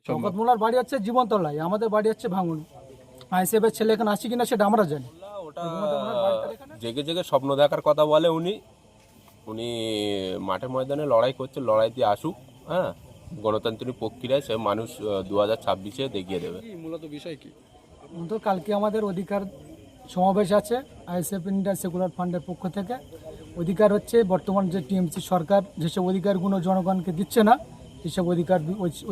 শওকত মোল্লার বাড়ি হচ্ছে জীবনতলায়, আমাদের বাড়ি হচ্ছে ভাঙুন। আইসিএফের ছেলে এখানে আসছে কিনা সেটা আমরা জানি। ওটা জেগে জেগে স্বপ্ন দেখার কথা বলে উনি উনি মাঠে ময়দানে লড়াই করছে, লড়াই দিয়ে আসুক। হ্যাঁ, গণতান্ত্রিক প্রক্রিয়ায় সে মানুষ 2026-এ দেখিয়ে দেবে। মূলত বিষয় কি? তো কালকে আমাদের অধিকার সমাবেশ আছে আইএসএফ ইন্ডিয়া সেকুলার ফান্ডের পক্ষ থেকে। অধিকার হচ্ছে বর্তমান যে টিএমসি সরকার যেসব অধিকারগুলো জনগণকে দিচ্ছে না, সেসব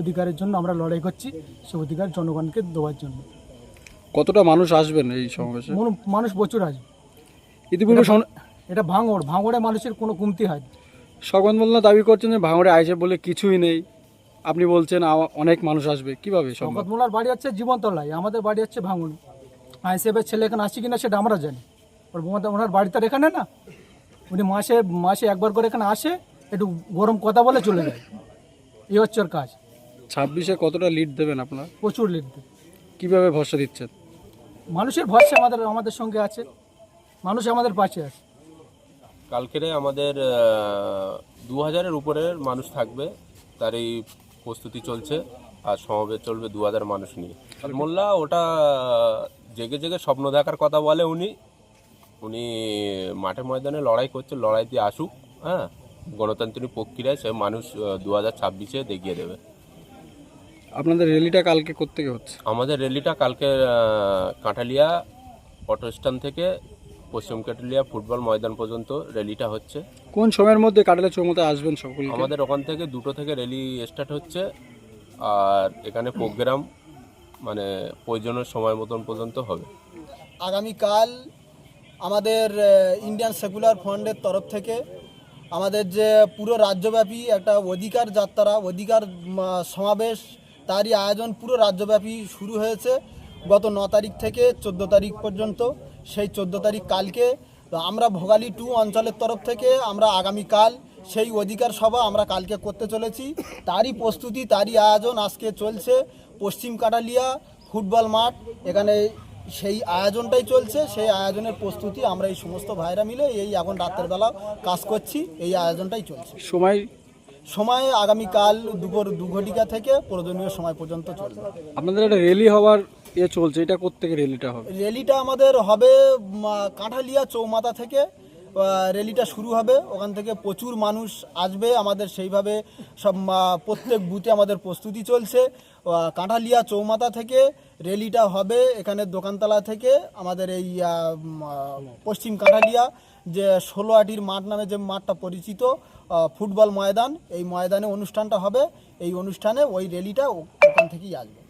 অধিকারের জন্য আমরা লড়াই করছি, সে অধিকার জনগণকে দেওয়ার জন্য। কতটা মানুষ আসবেন এই সমাবেশে? মানুষ প্রচুর আসবে। ইতিপূর্বে এটা ভাঙড়ে মানুষের কোনো কমতি হয় না। শওকত মোল্লা দাবি করছেন যে ভাঙড়ে আইএসএফ বলে কিছুই নেই, আপনি বলছেন অনেক মানুষ আসবে, কিভাবে সম্ভব? শওকত মোল্লার বাড়ি হচ্ছে জীবনতলায়, আমাদের বাড়ি হচ্ছে ভাঙুন। আইএসএফের ছেলে এখানে আসছে কিনা সেটা আমরা জানি। ওনার বাড়িতে এখানে না, উনি মাসে একবার করে এখানে আসে, একটু গরম কথা বলে চলে যায়। এই হচ্ছে ওর কাজ। 26-এ কতটা লিড দেবেন আপনারা? প্রচুর লিড দেয়। কিভাবে ভরসা দিচ্ছেন? মানুষের ভরসা আমাদের সঙ্গে আছে, মানুষ আমাদের পাশে আছে। কালকেরে আমাদের 2000-এর উপরের মানুষ থাকবে, তার এই প্রস্তুতি চলছে। আর সমাবেশ চলবে 2000 মানুষ নিয়ে। মোল্লা ওটা জেগে জেগে স্বপ্ন দেখার কথা বলে উনি মাঠে ময়দানে লড়াই করছে, লড়াই দিয়ে আসুক। হ্যাঁ, গণতান্ত্রিক প্রক্রিয়ায় সে মানুষ 2026-এ দেখিয়ে দেবে। আপনাদের র্যালিটা কালকে কোত্থেকে হচ্ছে? আমাদের র্যালিটা কালকে কাঁঠালিয়া অটো স্ট্যান্ড থেকে পশ্চিম কাঁঠালিয়া ফুটবল ময়দান পর্যন্ত র্যালিটা হচ্ছে। কোন সময়ের মধ্যে কাটালে চৌমাথায় আসবেন সকলে? আমাদের ওখান থেকে 2টো থেকে র্যালি স্টার্ট হচ্ছে, আর এখানে প্রোগ্রাম মানে প্রয়োজনের সময় মতন পর্যন্ত হবে। আগামীকাল আমাদের ইন্ডিয়ান সেকুলার ফান্ডের তরফ থেকে আমাদের যে পুরো রাজ্যব্যাপী একটা অধিকার যাত্রা, অধিকার সমাবেশ, তারই আয়োজন পুরো রাজ্যব্যাপী শুরু হয়েছে গত 9 তারিখ থেকে 14 তারিখ পর্যন্ত। সেই 14 তারিখ কালকে আমরা ভোগালী 2 অঞ্চলের তরফ থেকে আমরা আগামীকাল সেই অধিকার সভা আমরা কালকে করতে চলেছি। তারই প্রস্তুতি, তারই আয়োজন আজকে চলছে পশ্চিম কাঁঠালিয়া ফুটবল মাঠ, এখানে সেই আয়োজনটাই চলছে। সেই আয়োজনের প্রস্তুতি আমরা এই সমস্ত ভাইরা মিলে এই এখন রাতের বেলা কাজ করছি, এই আয়োজনটাই চলছে। সময় আগামীকাল দুপুর 2 ঘটিকা থেকে প্রয়োজনীয় সময় পর্যন্ত চলবে। আপনাদের একটা র্যালি হওয়ার চলছে, এটা কোত্থেকে র্যালিটা হবে? র্যালিটা আমাদের হবে কাঁঠালিয়া চৌমাথা থেকে র্যালিটা শুরু হবে। ওখান থেকে প্রচুর মানুষ আসবে আমাদের, সেইভাবে সব প্রত্যেক বুথে আমাদের প্রস্তুতি চলছে। কাঁঠালিয়া চৌমাথা থেকে র্যালিটা হবে এখানে দোকানতলা থেকে আমাদের এই পশ্চিম কাঁঠালিয়া যে 16 আটির মাঠ নামে যে মাঠটা পরিচিত, ফুটবল ময়দান, এই ময়দানে অনুষ্ঠানটা হবে। এই অনুষ্ঠানে ওই র্যালিটা ওখান থেকেই আসবে।